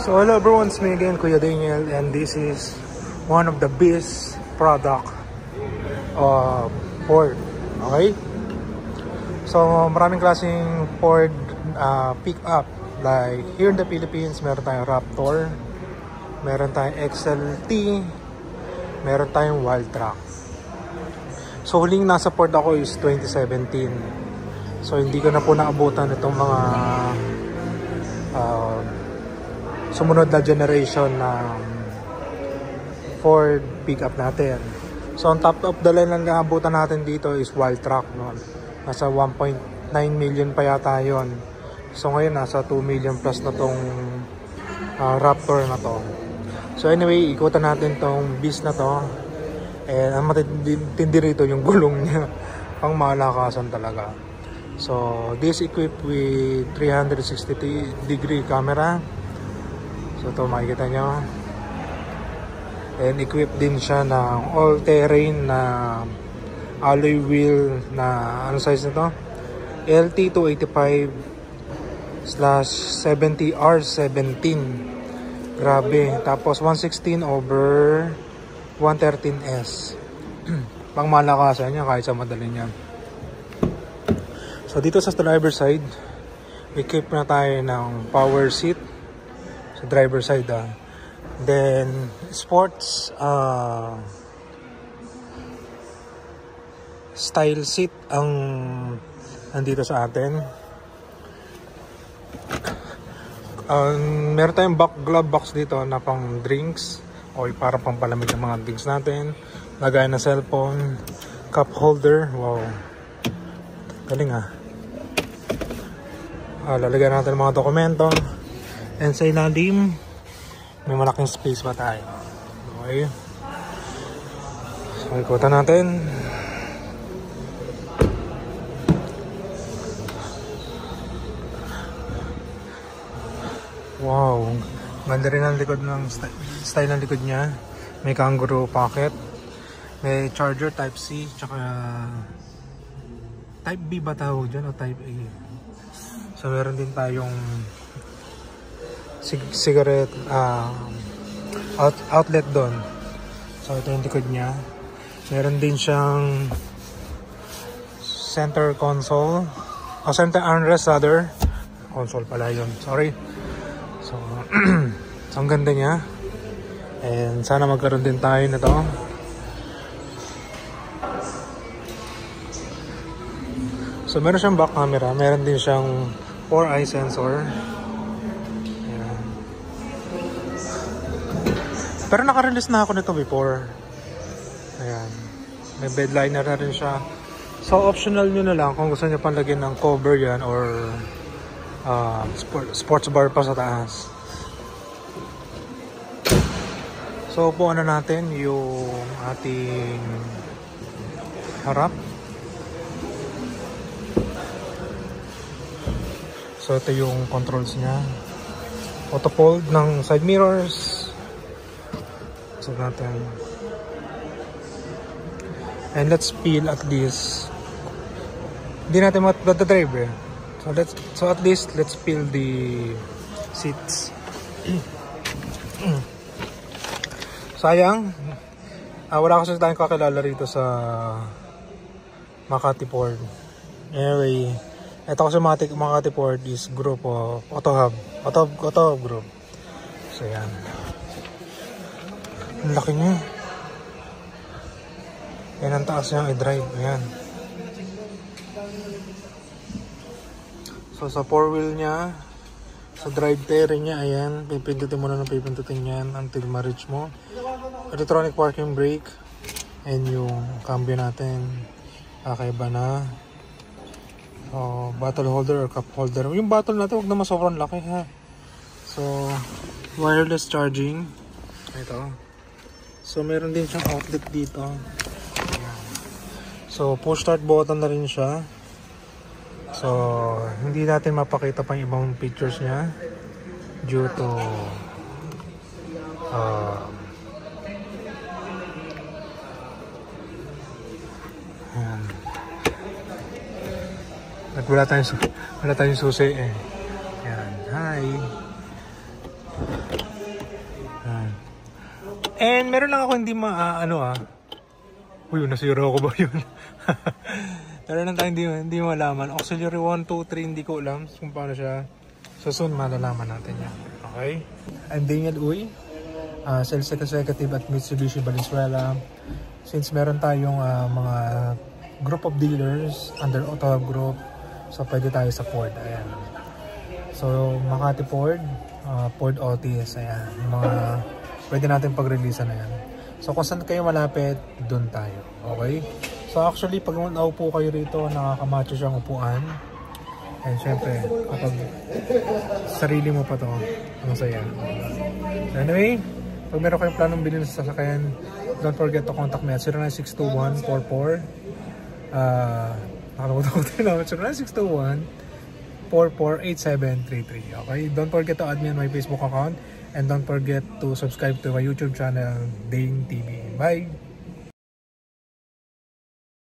So hello everyone, it's me again, Kuya Daniel, and this is one of the best product of Ford. Okay? So maraming klaseng Ford pick-up. Like here in the Philippines, meron tayong Raptor, meron tayong XLT, meron tayong Wildtrak. So huling nasa Ford ako is 2017. So hindi ko na po naabutan itong mga sumunod na generation na Ford pickup natin. So on top of the line lang naabutan natin dito is Wildtrak, no? Nasa 1.9 million pa yata yun. So ngayon nasa 2 million plus na tong Raptor na to. So anyway, ikutan natin tong beast na to. And ang matindi rito yung gulong niya. Pang malakasan talaga. So this equipped with 360 degree camera. So ito makikita nyo. And equipped din siya ng all-terrain na alloy wheel na ano size nito? LT285/70R17. Grabe. Tapos 116/113S. Pang malakasan niya kahit sa madali niya. So dito sa driver side, equip na tayo ng power seat sa driver side. Then sports style seat ang nandito sa atin. Meron tayong glove box dito na pang drinks o para pang palamig ng mga drinks natin. Lagay na cellphone, cup holder. Wow, galing lalagyan natin ng mga dokumento. And sa ilalim may malaking space pa tayo. Okay, so ikutan natin. Wow, ganda rin ang likod ng style ng likod niya. May kangaroo pocket, may charger type C, tsaka type B ba tawag dyan o type A. So meron din tayong cigarette outlet doon. So ito yung likod niya. Meron din siyang center console o center armrest rather. Console pala yun, sorry. So, so ang ganda niya. And sana magkaroon din tayo na to. So meron siyang back camera, meron din siyang 4-eye sensor. Ayan. Pero naka-release na ako nito before. Ayan. May bed liner na rin siya. So optional nyo na lang kung gusto nyo pang lagyan ng cover yan or sports bar pa sa taas. So upuan na natin yung ating harap. So ito yung controls niya. Auto fold ng side mirrors. So natin. And let's peel at least. Hindi natin matadrive eh. So at least let's peel the seats. Sayang, wala kasi tayong kakilala rito sa Makati Ford. Anyway, ito kasi Makati Ford is group of Auto Hub group. So yan. Ang laki niya. Yan ang taas niyang i-drive. Ayan. So sa 4-wheel niya, sa drive terrain niya, ayan, pipindutin mo na ng pipindutin yan until ma-reach mo. Electronic parking brake. And yung cambio natin, kakaiba na. Bottle holder or cup holder. Yung bottle natin, huwag naman sobrang laki ha. So, wireless charging. Ito. So, meron din siyang outlet dito. Ayan. So, push start button na rin siya. So, hindi natin mapakita pa yung ibang pictures niya due to wala tayong susi eh. Ayan. Hi. And meron lang ako hindi uy, nasira ko ba yun? Meron lang tayo hindi malaman. Auxiliary 1, 2, 3, hindi ko alam kung paano siya. So soon malalaman natin yan. Okay? I'm Daniel Uy, Sales Executive at Mitsubishi Valenzuela. Since meron tayong mga group of dealers under Auto Group, so pwede tayo sa Ford. Ayan. So Makati Ford, Ford Otis, ayan. Yung mga pwede natin pag-release na yan. So kung saan kayo malapit, doon tayo. Okay? So actually, pag naupo kayo rito, nakakamacho siyang upuan. And syempre, kapag sarili mo pa to, masaya. So anyway, pag meron kayong planong bilhin sa sasakyan, don't forget to contact me at 0962144 nakalimutan ko ito naman, 09621448733. Okay? Don't forget to add me on my Facebook account and don't forget to subscribe to my YouTube channel, Dane TV. Bye!